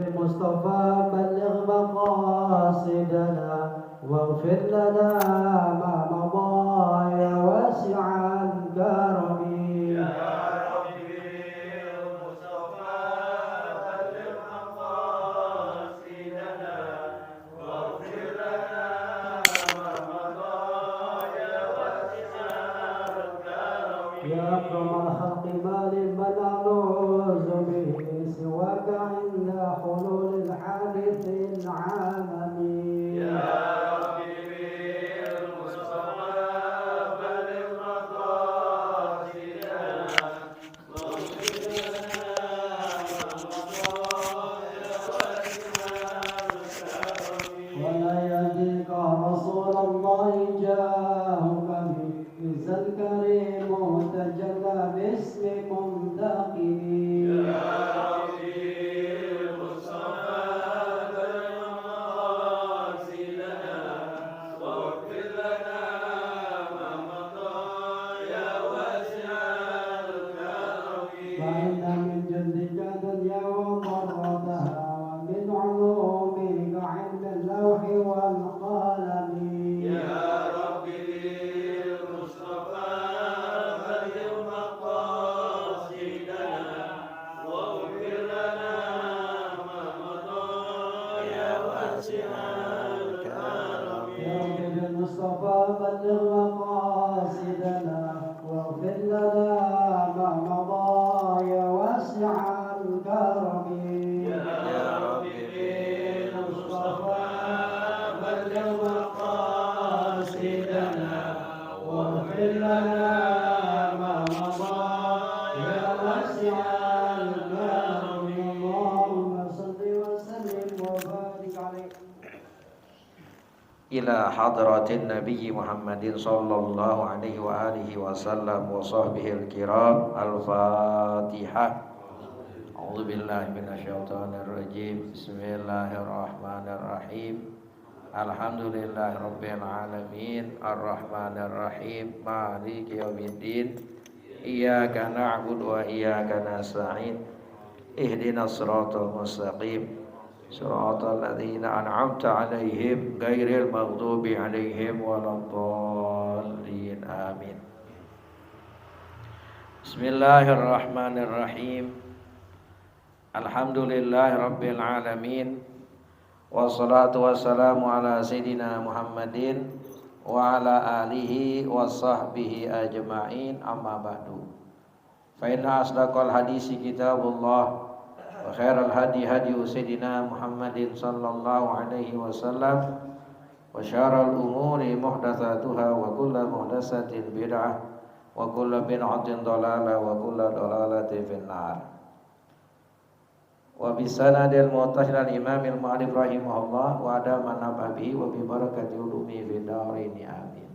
المصطفى بلغ مقاصدنا واغفر لنا ما مضى يا واسع الكرم يا ربي المصطفى بلغ مقاصدنا واغفر لنا ما مضى يا واسع الكرم يا أكرم الخلق ما لمن أعوذ به سواك عند حلول الحادث العالمي يا ربي بالمصطفى بلغ مقاصدنا واغفر لنا ما مضى يا واسع الكرم ولا يهديك رسول الله جاءك بإذ الكريم تجلى باسم منتقم يا ربي المصطفى بلغ مقاصدنا واغفر لنا ما مضى يا واسع الكرم فإن من جندك دنيا وضرتها ومن علومك علم اللوح والقلم يا ربي بالمصطفى بلغ مقاصدنا واغفر لنا ما مضى يا واسع الكرم يا رب بالمصطفى بلغ مقاصدنا واغفر لنا ما مضى يا واسع الكرم يا رب بالمصطفى بلغ مقاصدنا واغفر لنا ما مضى يا واسع الكرم اللهم صل وسلم وبارك عليه ila hadratin Nabi Muhammadin sallallahu alaihi wa alihi wasallam wa sahbihil kiram. Al-Fatihah. A'udzu billahi minasyaitonir rajim. Bismillahirrahmanirrahim. Alhamdulillahirabbil alamin arrahmanir rahim maliki yaumiddin. Iyyaka na'budu wa iyyaka nasta'in. Ihdinas siratal mustaqim. Siratal ladzina an'amta 'alaihim ghairil maghdubi 'alaihim waladdallin. Amin. Bismillahirrahmanirrahim. Alhamdulillahirabbil alamin. Wassalatu wassalamu ala sayidina Muhammadin wa ala alihi wa sahbihi ajma'in. Amma ba'du. Fa inna asdaqal hadisi kitabullah wa khairal hadi hadi sayyidina Muhammadin sallallahu alaihi wasallam wa syarrul umuri muhdatsatuha wa kullu muhdatsatin bid'ah wa kullu bid'atin dhalalah wa kullu dhalalatin finnar. Wa bisanadil muttasil al-imam al-mu'allif rahimahullah wa adama nababi wa bi barakati ulumi fi darini amin.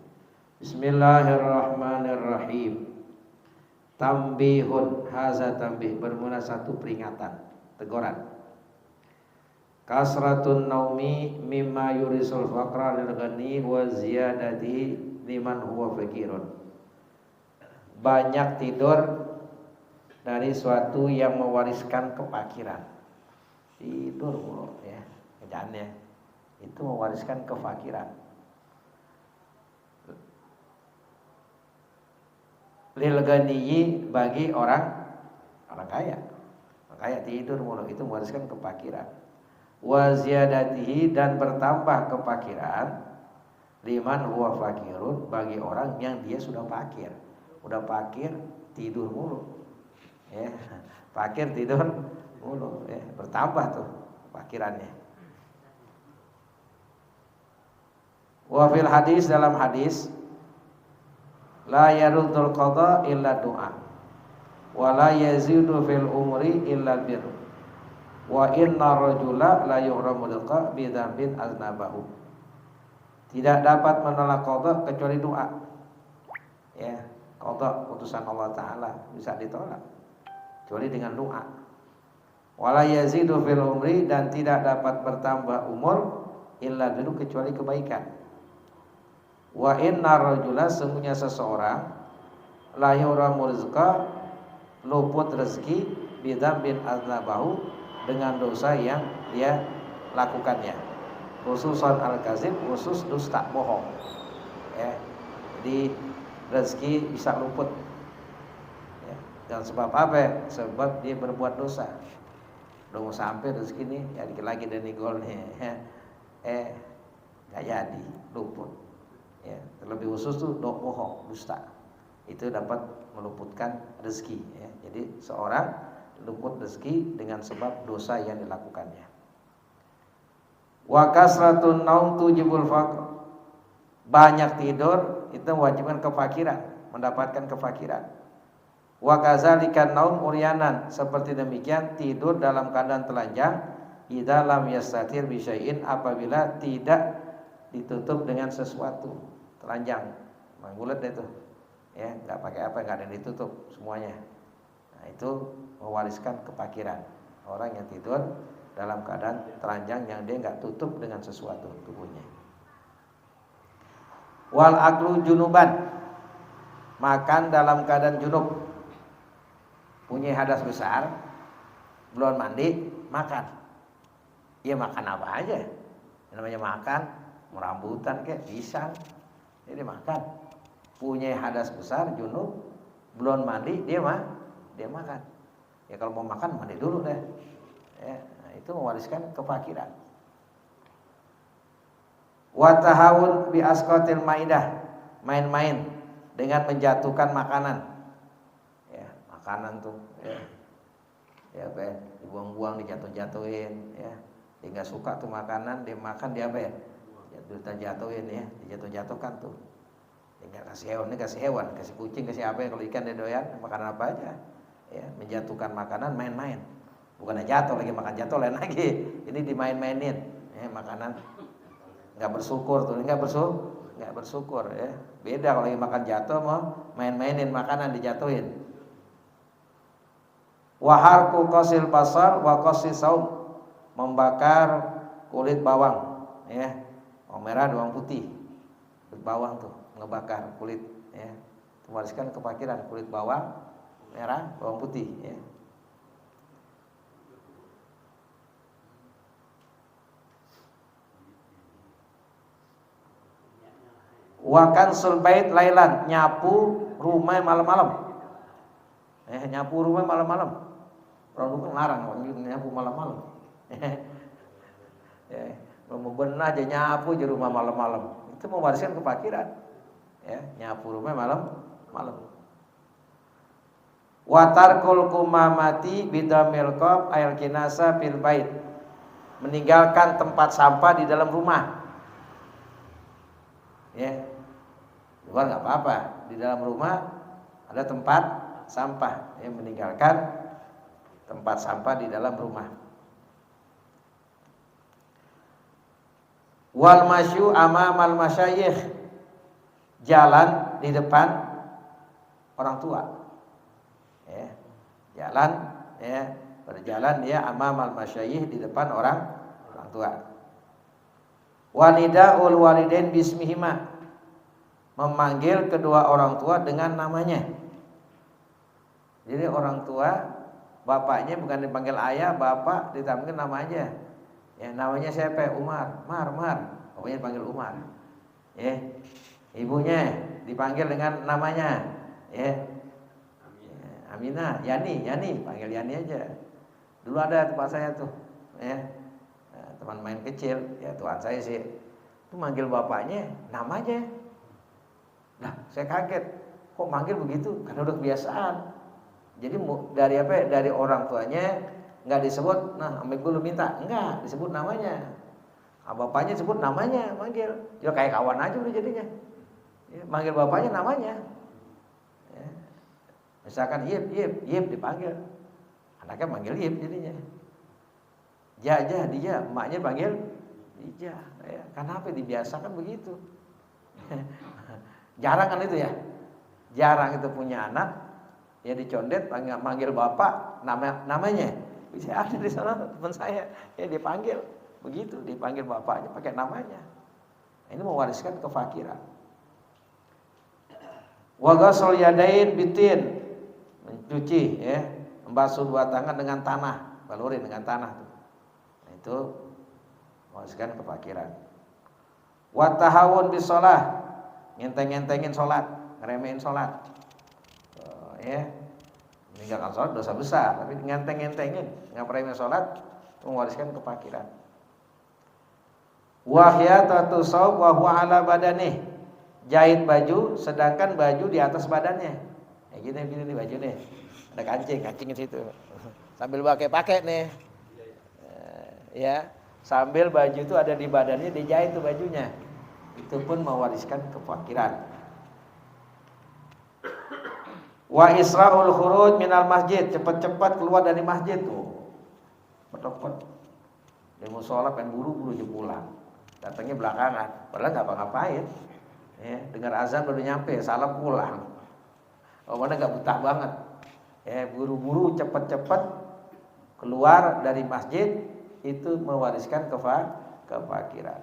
Bismillahirrahmanirrahim. Tambihun, haza tambih, bermula satu peringatan, teguran. Kasratun naumi mimma yurisul faqra lil ghani wa ziyadati liman huwa fakirun. Banyak tidur dari suatu yang mewariskan kefakiran. Tidur mulu ya, jangan ya. Itu mewariskan kefakiran. Lil ghaniyi, bagi orang kaya. Orang kaya tidur mulu, itu mewariskan kefakiran. Wa ziyadatihi, dan bertambah kefakiran, liman huwa fakirun, bagi orang yang dia sudah fakir. Udah fakir tidur mulu. Ya, fakir tidur mulu ya, bertambah tuh fakirannya. Wa fil hadis, dalam hadis, la yaruddul qada illa du'a wa la yazidu fil umri illa bir wa inna rajula la yuhramu liqa bi dzambin aznabahu. Tidak dapat menolak qada kecuali doa. Ya, qada putusan Allah taala bisa ditolak kecuali dengan doa. Wala yazidu fil umri, dan tidak dapat bertambah umur illa bir, kecuali kebaikan. Wa inna rajula, sesungguhnya seseorang, la yuramu rizqa, luput rezeki, bidzambin aznabahu, dengan dosa yang dia lakukannya. Khususan al-kazib, khusus dusta, bohong. Ya. Jadi rezeki bisa luput. Ya. Dan sebab apa? Sebab dia berbuat dosa. Udah mau sampai rezeki nih, ya dikit lagi dan golnya. Nggak jadi, luput. Ya. Terlebih khusus tuh bohong, dusta. Itu dapat meluputkan rezeki. Ya. Jadi seorang luput rezeki dengan sebab dosa yang dilakukannya. Wa kasratun naum tujibul faqr. Banyak tidur itu mewajibkan kefakiran, mendapatkan kefakiran. Wa kadzalika naum uryanan, seperti demikian tidur dalam keadaan telanjang, idza lam yastatir bi syai'in, apabila tidak ditutup dengan sesuatu. Telanjang, bulat deh itu. Ya, enggak pakai apa, enggak ada yang ditutup semuanya. Nah, itu mewariskan kefakiran. Orang yang tidur dalam keadaan telanjang yang dia enggak tutup dengan sesuatu tubuhnya. Wal aklu junuban, makan dalam keadaan junub, punya hadas besar, belum mandi, makan. Ya makan apa aja, yang namanya makan, rambutan kayak pisang, jadi makan. Punya hadas besar, junub, belum mandi, dia makan. Ya kalau mau makan mandi dulu deh. Ya, nah, itu mewariskan kefakiran. Wa tahawun bi asqatil maidah, main-main dengan menjatuhkan makanan. Ya, makanan tuh ya dibuang-buang, dijatuh-jatuhin, ya. Dia enggak suka tuh makanan, dia makan dia apa ya? Jatuh-jatuhin ya, dijatuh-jatuhkan tuh. Dia enggak kasih hewan, kasih kucing, kasih apa ya, kalau ikan dia doyan, makanan apa aja. Ya, menjatuhkan makanan, main-main. Bukannya jatuh lagi, makan jatuh lain lagi. Ini dimain-mainin, ya, makanan. Enggak bersyukur tuh, enggak bersyukur ya. Beda kalau lagi makan jatuh mau main-mainin makanan dijatuhin. Wa harqu qasil basar wa qasis saum, membakar kulit bawang, ya. Bawang merah, bawang putih. Kulit bawang tuh ngebakar kulit, ya. Mewariskan kefakiran, kulit bawang merah, bawang putih, ya. Wa kansul bait lailan, nyapu rumah malam-malam. Nyapu rumah malam-malam. Orang dulu larang nyapu malam-malam. Mau bebenah aja nyapu di rumah malam-malam. Itu mewariskan kefakiran. Ya, nyapu rumah malam-malam. Wa tarkul kumamati bidamil qaf ayal kinasa fil bait. Meninggalkan tempat sampah di dalam rumah. Ya. Luar enggak apa-apa, di dalam rumah ada tempat sampah, ya, meninggalkan tempat sampah di dalam rumah. Wal masyu amamal masyayikh, jalan di depan orang tua. Ya, jalan, ya, berjalan dia amamal masyayikh, di depan orang tua. Wanidaul walidain bismihima, memanggil kedua orang tua dengan namanya. Jadi orang tua, bapaknya bukan dipanggil ayah, bapak dipanggil nama aja. Ya, namanya siapa? Umar, Mar. Bapaknya dipanggil Umar. Ya. Ibunya dipanggil dengan namanya. Ya. Aminah, Yani, panggil Yani aja. Dulu ada tempat saya tuh, ya. Teman main kecil, ya tuan saya sih, itu manggil bapaknya namanya. Nah, saya kaget, kok manggil begitu? Karena udah kebiasaan. Jadi dari apa? Dari orang tuanya nggak disebut, nah ambil gue lu minta, enggak disebut namanya. Nah, bapaknya disebut namanya, manggil. Ya kayak kawan aja udah jadinya. Ya, manggil bapaknya namanya. Ya. Misalkan Yip dipanggil, anaknya manggil Yip jadinya. Dia, emaknya panggil Ija. Ya, kenapa dibiasakan begitu? Jarang kan itu ya. Jarang itu punya anak ya dicondet manggil bapak namanya. Bisa ada di sana teman saya ya dipanggil begitu, dipanggil bapaknya pakai namanya. Ini mewariskan kefakiran. Wa ghusl yadain bitin, mencuci ya, membasuh dua tangan dengan tanah, balurin dengan tanah tuh. Nah, itu mewariskan kefakiran. Wa tahawun bis shalah, ngenteng-ngentengin salat, ngeremehin salat. Ya. Meninggalkan salat dosa besar, tapi ngenteng-ngentengin, ngapain salat mewariskan kefakiran. Wa khiyatatu saub wa huwa ala badanih, jahit baju sedangkan baju di atas badannya. Ya gini nih baju nih. Ada kancing di situ. Sambil pakai nih. Ya, sambil baju itu ada di badannya dijahit tuh bajunya. Itu pun mewariskan kefakiran. Wa isra'ul khuruj minal masjid, cepat-cepat keluar dari masjid tuh. Cepet-cepet. Dia mau sholat pengen buru-buru aja pulang. Datangnya belakangan, padahal nggak apa-ngapain. Ya, dengar azan baru nyampe, salam pulang. Oh, mana nggak betah banget. Ya, buru-buru cepat-cepat keluar dari masjid itu mewariskan kefakiran.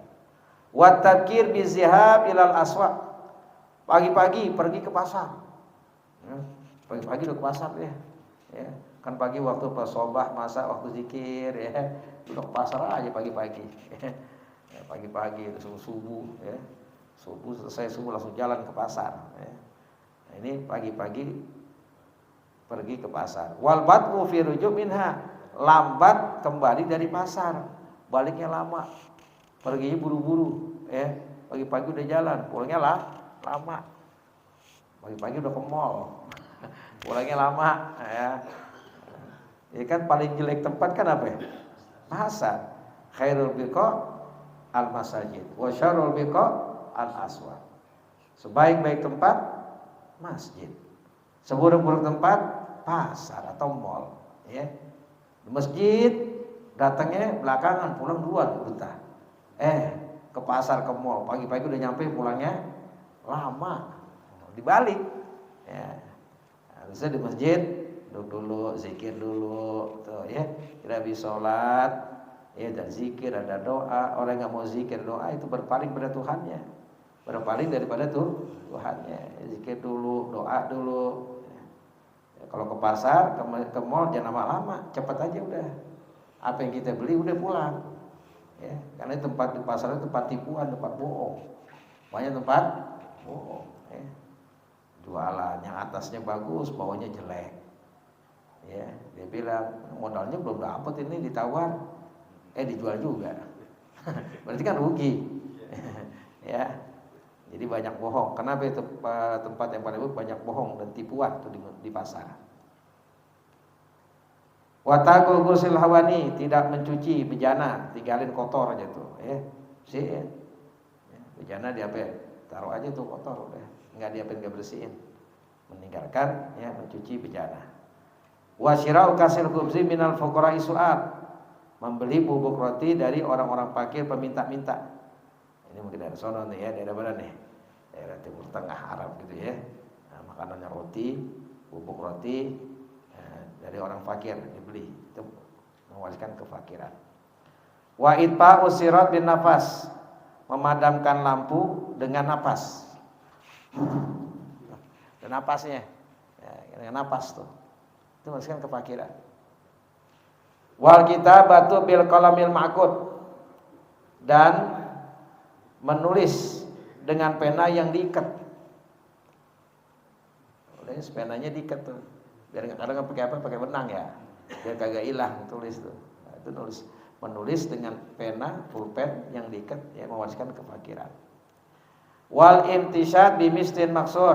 Wa tadkir bi zihab ilal aswaq. Pagi-pagi pergi ke pasar. Ya, pagi-pagi udah ke pasar ya. Ya, kan pagi waktu pas sobah masa waktu zikir ya, udah ke pasar aja pagi-pagi. Ya, pagi-pagi subuh ya. Subuh selesai subuh langsung jalan ke pasar ya. Nah, ini pagi-pagi pergi ke pasar. Wal bat'u fi ruju' minha, lambat kembali dari pasar, baliknya lama. Perginya buru-buru ya. Pagi-pagi udah jalan, pulangnya lama. Pagi-pagi udah ke mall. Pulangnya lama ya. Ya kan paling jelek tempat kan apa ya? Pasar. Khairul biqa al-masajid wa syarrul biqa al-aswaq. Sebaik-baik tempat masjid. Seburuk-buruk tempat pasar atau mall, ya. Di masjid datangnya belakangan, pulang duluan udah. Ke pasar ke mall, pagi-pagi udah nyampe pulangnya lama. Dibalik. Ya. Harusnya di masjid duduk dulu, zikir dulu tuh ya. Kita habis sholat, ya dan zikir, ada doa. Orang yang nggak mau zikir doa itu berpaling pada Tuhannya, berpaling daripada Tuhannya. Zikir dulu, doa dulu. Ya, kalau ke pasar, ke mall jangan lama-lama, cepat aja udah. Apa yang kita beli udah pulang. Ya, karena tempat di pasar itu tempat tipuan, tempat bohong. Banyak tempat bohong. Ya. Jualan yang atasnya bagus, bawahnya jelek. Ya, dia bilang modalnya belum dapat ini ditawar, dijual juga. Berarti kan rugi. Ya, jadi banyak bohong. Kenapa itu tempat yang paling banyak bohong dan tipuan tuh di pasar. Watakul gusil hawani, tidak mencuci bejana, tinggalin kotor aja tuh. Bersihin. Bejana diapain? Taruh aja tuh kotor udah. Enggak diapain, enggak bersihin. Meninggalkan ya mencuci bejana. Wasyira'u kasil khubzi minal fuqara'i su'al, membeli bubuk roti dari orang-orang fakir peminta-minta. Ini mungkin dari sono nih ya, daerah mana nih? Daerah Timur Tengah Arab gitu ya. Nah, makanannya roti, bubuk roti dari orang fakir dibeli, itu mewariskan kefakiran. Wa itfa'u sirat bin nafas, memadamkan lampu dengan napas. Dan napasnya, ya, dengan napas tuh, itu mewariskan kefakiran. Wal kitabatu bil qalamil ma'qud, dan menulis dengan pena yang diikat. Udah penanya diikat tuh. Biar kadang pakai apa? Pakai benang ya. Biar kagak hilang tulis tuh. Nah, itu menulis dengan pena pulpen yang diikat yang mewariskan kefakiran. Wal imtisyad bimistin maksur,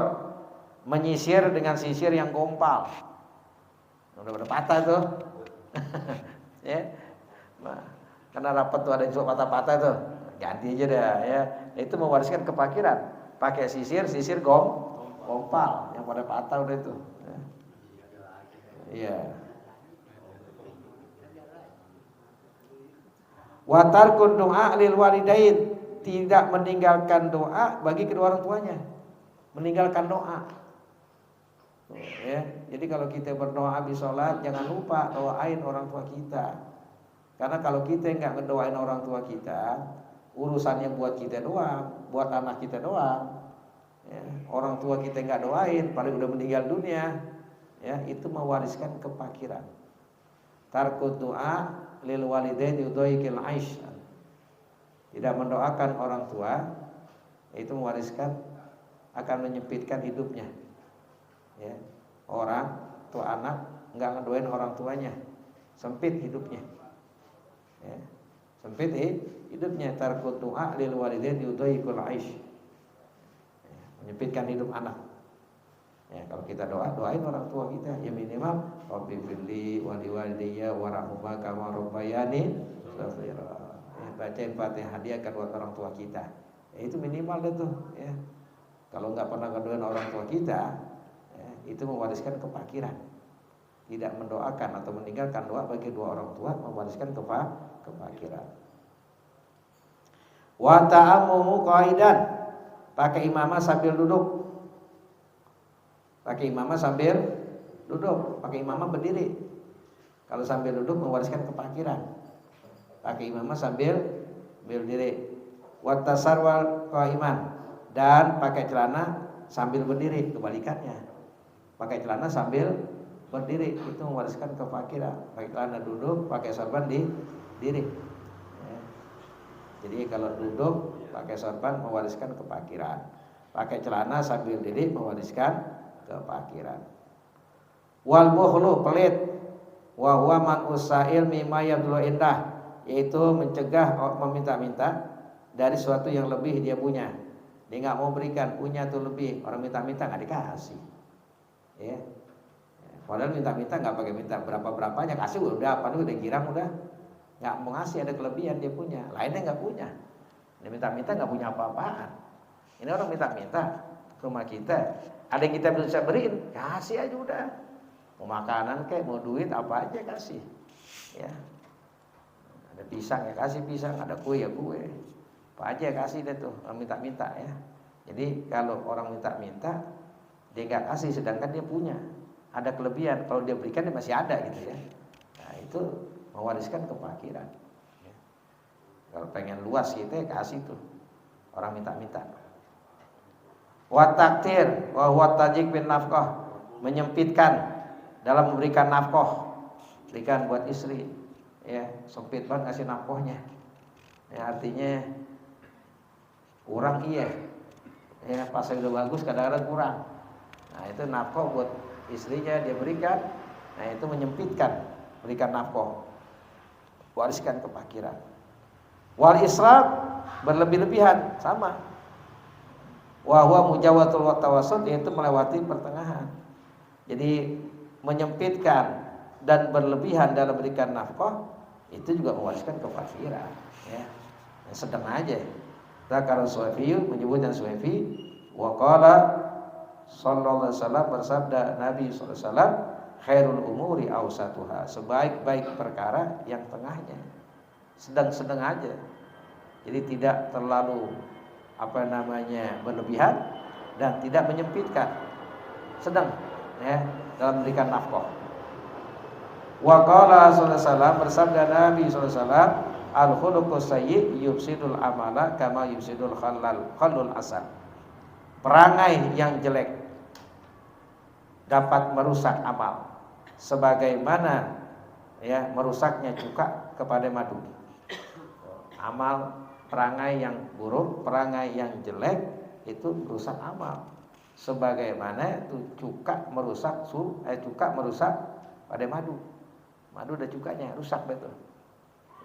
menyisir dengan sisir yang gompal. Udah patah tuh. Ya. Nah, karena rapat tuh ada yang suka patah-patah tuh. Ganti aja dah ya. Itu mewariskan kefakiran. Pakai sisir gompal yang pada patah udah itu. Iya. Wa tarkun doa lil walidain, tidak meninggalkan doa bagi kedua orang tuanya. Meninggalkan doa. Ya, jadi kalau kita berdoa habis sholat jangan lupa doain orang tua kita. Karena kalau kita enggak ngedoain orang tua kita, urusannya buat kita doang, buat anak kita doang. Ya, orang tua kita enggak doain, paling udah meninggal dunia. Ya, itu mewariskan kefakiran. tarku du'a lil walidain yudhaikil aish. Tidak mendoakan orang tua itu mewariskan akan menyempitkan hidupnya. Ya. Orang tua anak enggak ngedoain orang tuanya, sempit hidupnya. Ya. Sempit hidupnya, tarku du'a lil walidain yudhaikil aish. Ya. Menyempitkan hidup anak. Ya, kalau kita doain orang tua kita ya minimal rabbi firli wa liwalidayya warhamhuma kama rabbayani shaghira. Ya, bacain Fatihah hadiahkan buat orang tua kita. Ya, itu minimal deh tuh ya. Kalau nggak pernah ngedoain orang tua kita ya, itu mewariskan kefakiran. Tidak mendoakan atau meninggalkan doa bagi dua orang tua mewariskan kefakiran. Wa ta'ammumu qaidan, pakai imamah sambil duduk. Pakai imamah sambil duduk, pakai imamah berdiri. Kalau sambil duduk mewariskan kefakiran. Pakai imamah sambil berdiri. Wa tasarwal qaiman, dan pakai celana sambil berdiri, kebalikannya. Pakai celana sambil berdiri itu mewariskan kefakiran. Pakai celana duduk, pakai sorban di diri. Ya. Jadi kalau duduk pakai sorban mewariskan kefakiran. Pakai celana sambil diri mewariskan kefakiran. Wal bukhlu, pelit, wa huwa man usail mimma yablu indah, yaitu mencegah meminta-minta dari sesuatu yang lebih dia punya. Dia nggak mau berikan, punya tuh lebih, orang minta-minta nggak dikasih. Ya. Padahal minta-minta nggak pakai minta berapa-berapanya, kasih udah apa udah girang udah. Nggak mau ngasih, ada kelebihan dia punya, lainnya nggak punya. Dia minta-minta nggak punya apa-apaan. Ini orang minta-minta ke rumah kita. Ada yang kita bisa beriin, kasih aja udah. Mau makanan kayak, mau duit apa aja kasih. Ya. Ada pisang ya kasih pisang, ada kue ya kue. Apa aja kasih deh tuh, orang minta-minta ya. Jadi kalau orang minta-minta, dia nggak kasih sedangkan dia punya. Ada kelebihan, kalau dia berikan dia masih ada gitu ya. Nah itu mewariskan kefakiran. Ya. Kalau pengen luas kita kasih tuh orang minta-minta. Wa taktir wa huwa tajik bin nafkah, menyempitkan dalam memberikan nafkah, berikan buat istri ya, sempit banget ngasih nafkahnya ya, artinya kurang iya ya, pas udah bagus kadang-kadang kurang. Nah itu nafkah buat istrinya dia berikan, nah itu menyempitkan, berikan nafkah, wariskan kefakiran. Wal israf, berlebih-lebihan, sama. Wa huwa mujawatul tawassut, yaitu melewati pertengahan. Jadi menyempitkan dan berlebihan dalam berikan nafkah itu juga mewariskan kefakiran ya. Sedang aja. Zakar Suhafi menyebutkan Suhafi wa qala sallallahu alaihi wasallam, bersabda Nabi sallallahu alaihi wasallam, khairul umuri awsatuha, sebaik-baik perkara yang tengahnya. Sedang-sedang aja. Jadi tidak terlalu berlebihan dan tidak menyempitkan, sedang ya dalam memberikan nafkah. Wa qala sallallahu alaihi wasallam, bersabda Nabi sallallahu alaihi wasallam, al khuluqus sayyi yufsidul amala kama yufsidul khallul asal. Perangai yang jelek dapat merusak amal sebagaimana ya merusaknya cuka kepada madu. Amal, perangai yang buruk, perangai yang jelek itu merusak amal. Sebagaimana itu cuka merusak pada madu. Madu ada cukanya, rusak betul.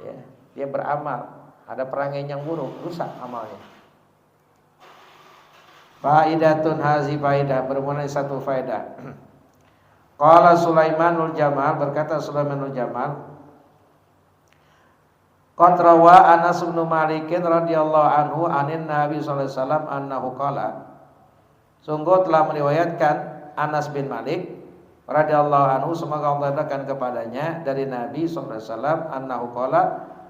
Ya, dia beramal, ada perangai yang buruk, rusak amalnya. Faidatun hazi faidah, bermula satu faidah. Qala Sulaimanul Jamal, berkata Sulaimanul Jamal, qad rawa Anas bin Malik radhiyallahu anhu anin Nabi sallallahu alaihi wasallam annahu qala, sungguh telah meriwayatkan Anas bin Malik radhiyallahu anhu, semoga Allah ridhakan kepadanya, dari Nabi sallallahu alaihi wasallam annahu qala,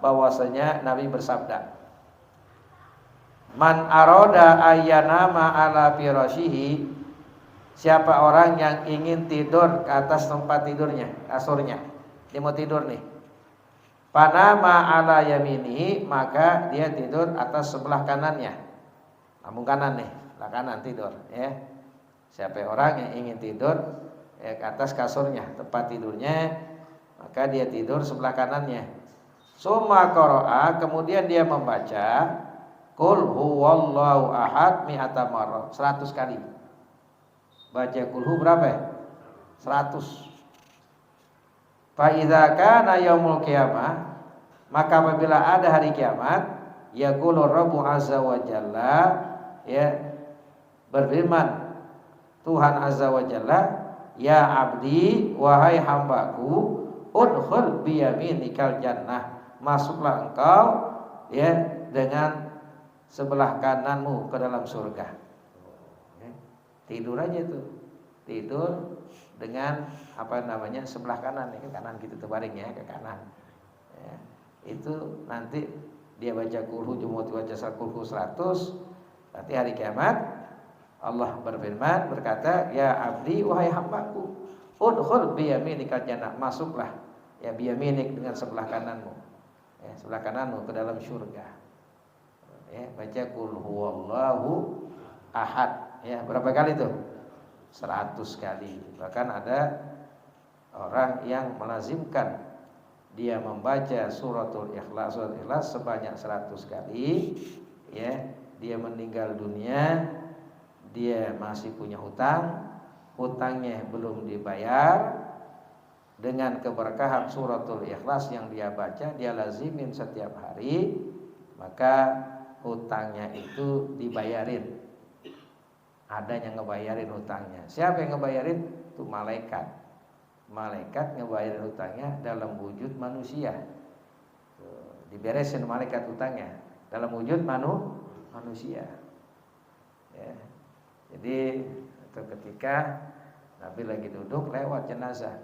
bahwasanya Nabi bersabda, man aroda ayyanama ala firashihi, siapa orang yang ingin tidur ke atas tempat tidurnya, kasurnya, dia mau tidur nih, panama ala yaminihi, maka dia tidur atas sebelah kanannya, lambung kanan nih, sebelah kanan tidur ya. Siapa orang yang ingin tidur ya, ke atas kasurnya, tempat tidurnya, maka dia tidur sebelah kanannya. Summa qara'a, kemudian dia membaca Qul huwallahu ahad mi'ata marrah, 100 kali. Baca kulhu berapa ya? 100. Fa idza kana yaumul qiyamah, maka apabila ada hari kiamat, yaqulu Rabbu azza wa jalla, ya, berfirman Tuhan azza wa jalla, ya abdi, wahai hambaku, udkhul biyaminikal jannah, masuklah engkau, ya, dengan sebelah kananmu ke dalam surga. Tidur aja tuh, tidur dengan sebelah kanan, ya, kanan gitu terbaring ya ke kanan. Ya, itu nanti dia baca kulhu, jumut baca kulhu 100. Nanti hari kiamat Allah berfirman berkata, ya abdi, wahai hambaku, udkhul biyaminikal jannah, masuklah ya biyaminik dengan sebelah kananmu, ya, sebelah kananmu ke dalam surga. Ya, baca qul huwallahu ahad. Ya, berapa kali tuh? 100 kali. Bahkan ada orang yang melazimkan dia membaca suratul ikhlas sebanyak 100 kali, ya, dia meninggal dunia, dia masih punya hutangnya belum dibayar. Dengan keberkahan suratul ikhlas yang dia baca, dia lazimin setiap hari, maka hutangnya itu dibayarin. Ada yang ngebayarin hutangnya. Siapa yang ngebayarin? Itu malaikat. Malaikat ngebayarin hutangnya dalam wujud manusia. Diberesin malaikat hutangnya dalam wujud manusia. Ya. Jadi ketika Nabi lagi duduk lewat jenazah,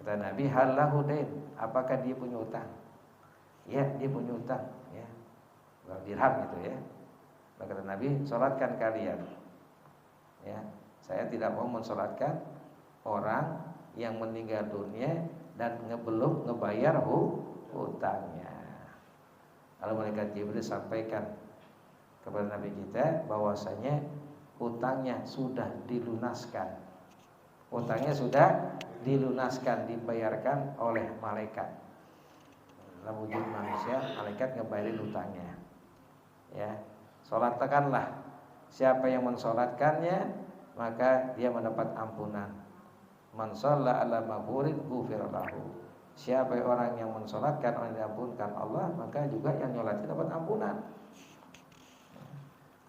kata Nabi, hal lahu dain, apakah dia punya hutang? Ya, dia punya hutang, ya, dirham gitu ya. Kata Nabi, sholatkan kalian. Ya, saya tidak mau mensolatkan orang yang meninggal dunia dan belum ngebayar hutangnya. Lalu malaikat Jibril sampaikan kepada Nabi kita bahwasanya hutangnya sudah dilunaskan. Hutangnya sudah dilunaskan, dibayarkan oleh malaikat. Dalam wujud manusia, malaikat ngebayarin hutangnya. Ya, sholatkanlah. Siapa yang mensolatkannya, maka dia mendapat ampunan. Man shalla ala maghfurin ghufira lahu. Siapa orang yang mensolatkan orang yang diampunkan Allah, maka juga yang nyolatnya dapat ampunan.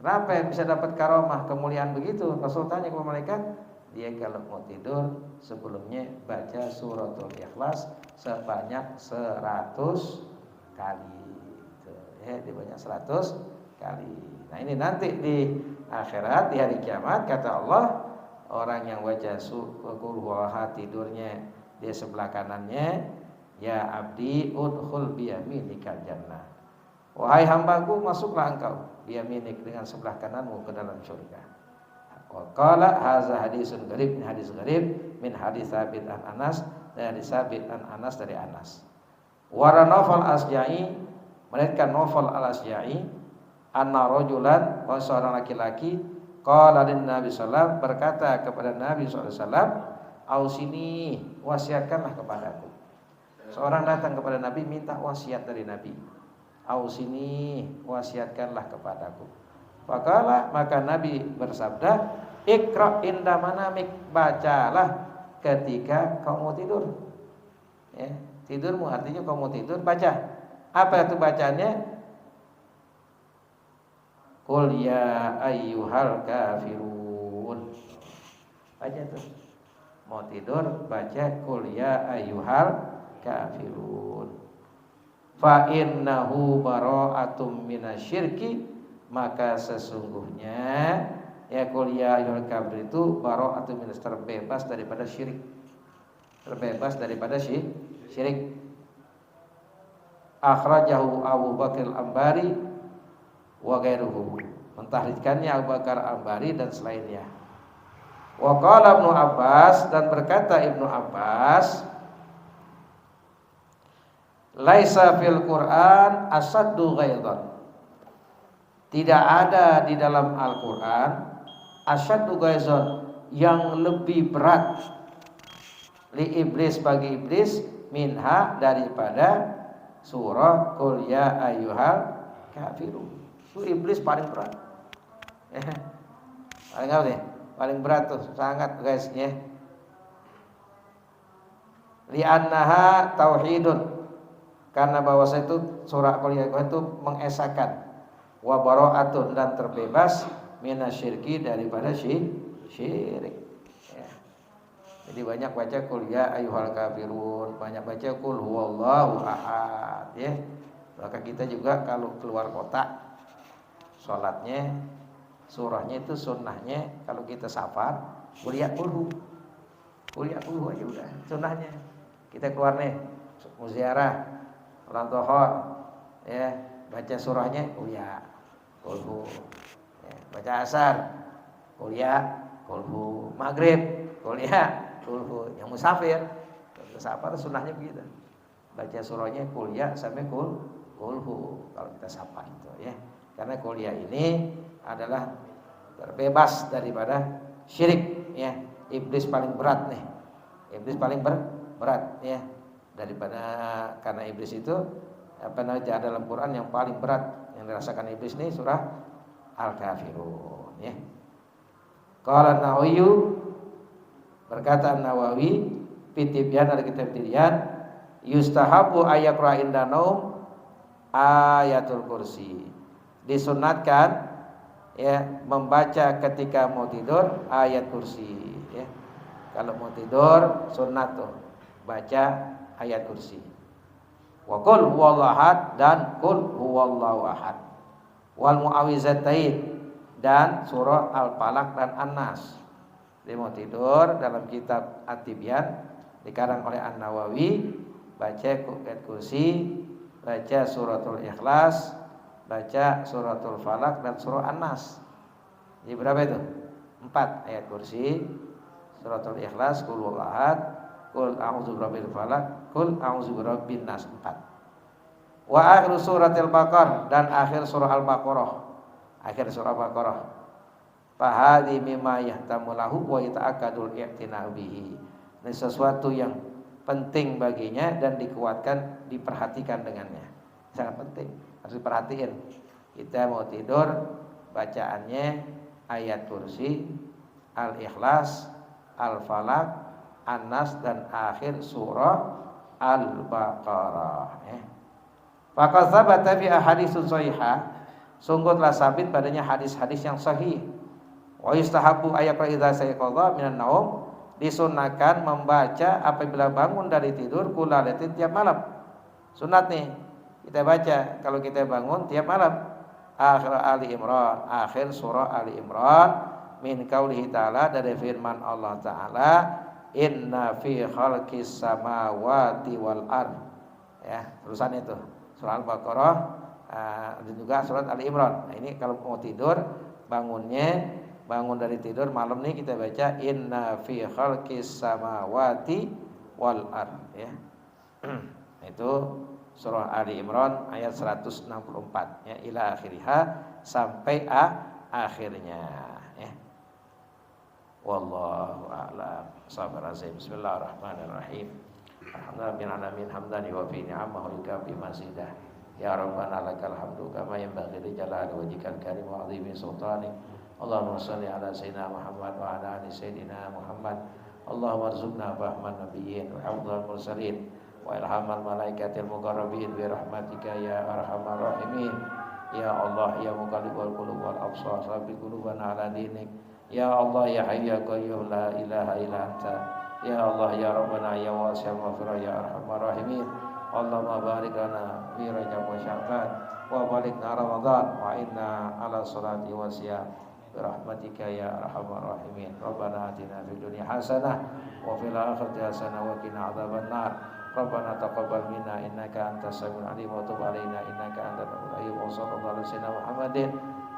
Kenapa yang bisa dapat karomah, kemuliaan begitu? Rasul tanya kepada malaikat, dia kalau mau tidur sebelumnya baca suratul ikhlas sebanyak 100 kali. Ya, dia banyak 100 kali. Nah, ini nanti di akhirat, di hari kiamat, kata Allah, orang yang baca qul huwallahu tidurnya dia sebelah kanannya, ya abdi udkhul biyaminikal jannah, wahai hambaku, masuklah engkau biyaminik dengan sebelah kananmu ke dalam surga. Wa qala hadza hadisun gharib, hadis gharib min hadis Tsabit an Anas, dari Tsabit an Anas dari Anas. Wa Nawfal Asja'i, meriwayatkan Nawfal al-Asja'i, anna rajulan, wa seorang laki-laki, qala lin Nabi sallallahu, berkata kepada Nabi sallallahu, ausini, wasiatkanlah kepadaku. Seorang datang kepada Nabi minta wasiat dari Nabi. Ausini, wasiatkanlah kepadaku. Maka Nabi bersabda, Iqra inda manamik, bacalah ketika kau mau tidur. Ya, tidurmu artinya kau mau tidur, baca. Apa itu bacanya? Qul ya ayyuhal kafirun. Baca tuh. Mau tidur baca qul ya ayyuhal kafirun. Fa innahu bara'atum minasyirki, maka sesungguhnya ya qul ya ayyuhal kafirun itu bara'atum minas, terbebas daripada syirik. Terbebas daripada syirik. Akhrajahu Abu Bakar al-Ambari wa ghairuhu, mentahrijkannya Abu Bakar al-Ambari dan selainnya. Wa qala Ibnu Abbas, dan berkata Ibnu Abbas, laisa fil Qur'an asaddu ghaidhan, tidak ada di dalam Al-Qur'an asaddu ghaidhan, yang lebih berat li iblis, bagi iblis, minha daripada surah Qul ya ayyuhal kafirun. Itu iblis paling berat. Paling apa nih? Paling berat tuh, sangat guys ya. Li'annaha tauhidun. Karena bahwasanya itu surah Qul ya itu mengesahkan wa bara'atun dan terbebas minasyirki daripada syirik. Ya. Jadi banyak baca Qul ya ayyuhal kafirun, banyak baca Qul huwallahu ahad ya. Maka kita juga kalau keluar kota salatnya surahnya itu sunnahnya kalau kita safar Qul ya qul aja udah sunnahnya. Kita keluar nih mau ziarah ulang tahun ya, baca surahnya Qul ya qul hu. Ya, baca asar Qul ya qul hu. Maghrib Qul ya qul hu. Yang musafir safar sunnahnya begitu. Baca surahnya Qul ya sampai qul hu kalau kita safar itu ya. Karena Qul ya ini adalah terbebas daripada syirik ya. Iblis paling berat nih. Iblis paling berat ya daripada, karena iblis itu apa namanya dalam Quran yang paling berat yang dirasakan iblis nih surah Al-Kafirun ya. Qala Nawawi, berkata Nawawi pitibyan dari kitab Tibyan, yustahabu ayaqra inda naum ayatul kursi. Disunatkan ya membaca ketika mau tidur ayat kursi ya. Kalau mau tidur sunat tuh baca ayat kursi. Wa qul huwallahu ahad dan qul huwallahu ahad. Wal muawizatain dan surah Al-Falaq dan An-Nas. Dia mau tidur dalam kitab At-Tibyan dikarang oleh An-Nawawi, baca ayat kursi, baca suratul Ikhlas, baca suratul Falaq dan surah An-Nas. Jadi berapa itu? 4 ayat kursi, suratul Ikhlas, qul huwallahu ahad, qul a'udzu birabbil falaq, qul a'udzu birabbin nas 4. Wa akhir suratil Baqarah dan akhir surah Al-Baqarah. Akhir surah Al-Baqarah. Fahadi mimma yahtamulahu wa yata'akkadul i'tina'u bihi. Ini sesuatu yang penting baginya dan dikuatkan, diperhatikan dengannya. Sangat penting, harus diperhatiin. Kita mau tidur bacaannya ayat kursi, Al-Ikhlas, Al-Falaq, An-Nas dan akhir surah Al-Baqarah ya. Faqad tsabata fi ahaditsun shahihah, sungguh telah sabit padanya hadis-hadis yang sahih. Wa yustahabu ayaqra idza sayqadha minan naum, disunahkan membaca apabila bangun dari tidur kulalatin tiap malam. Sunat nih kita baca kalau kita bangun tiap malam. Akhir Ali Imran, akhir surah Ali Imran min qaulihi ta'ala, dari firman Allah Ta'ala, inna fi khalqis samawati wal ard ya, terusan itu surah Al-Baqarah dan juga surat Ali Imran. Nah, ini kalau mau tidur bangun dari tidur malam nih kita baca inna fi khalqis samawati wal ard ya. Itu surah Ali Imran ayat 164 ya, ila akhiriha sampai akhirnya ya. Wallahu a'lam. Sabar azim. Bismillahirrahmanirrahim. Alhamdulillahirabbil hamdan wa fi ni'amahu yukafi masidah. Ya Rabbana lakal hamdu kama yanbaghi li jalali wajhikal karim wa 'azimi sultanik. Allahumma shalli ala sayyidina Muhammad wa ala ali sayyidina Muhammad. Allahumma arzuqna fahman nabiyyin wa hifdzal mursalin wa ilhamal malaikatil muqarrabin bi rahmatika ya arhamar rahimin. Ya Allah ya muqallibal qulub wal absar, tsabbit qulubana ala dinik. Ya Allah ya Hayy ya Qayyum la ilaha illa anta. Ya Allah ya Rabbana ya wasi'al maghfirah ya arhamar rahimin. Allahumma barik lana fi Rajab wa Sya'ban wa balikna Ramadan wa inna ala salati wa siyam bi rahmatika ya arhamar rahimin. Rabbana atina fid dunya hasanah wa fil akhirati hasanah wa qina adzabannar. Rabbana taqabbal minna innaka antas samiul alim wa tub alaina innaka antat tawwabur rahim. Wa sallallahu alaihi wa sallam Muhammadin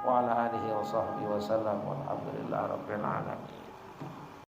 wa ala alihi wa sahbihi wa sallam walhamdulillahi rabbil alamin.